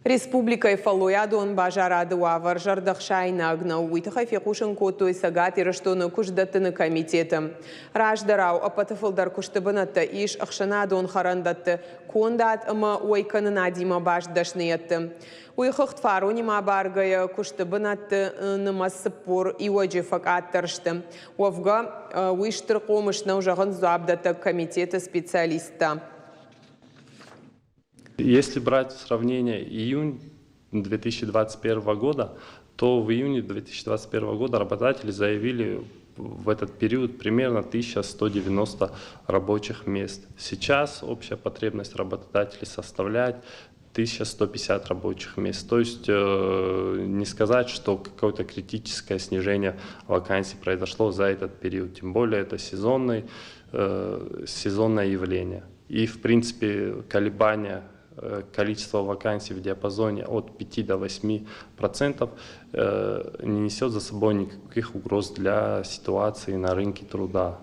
Республика Фалуядон бажарады уавар жардахшайна агна уитаха фекушен котой сагат ираштоны куждаттыны комитеты. Раждарау апатыфылдар куштыбынатты иш ахшанадон харандатты кондат ама уайканына дима баждашныятты. Уйхыхт фарунима баргая куштыбынатты нымасыппур иуаджи факаттаршты. Уавга уиштыр комышна ужағын зуабдатты комитеты специалиста. Если брать сравнение июнь 2021 года, то в июне 2021 года работодатели заявили в этот период примерно 1190 рабочих мест. Сейчас общая потребность работодателей составляет 1150 рабочих мест. То есть не сказать, что какое-то критическое снижение вакансий произошло за этот период. Тем более это сезонное явление. И в принципе колебания количество вакансий в диапазоне от 5 до 8% не несет за собой никаких угроз для ситуации на рынке труда.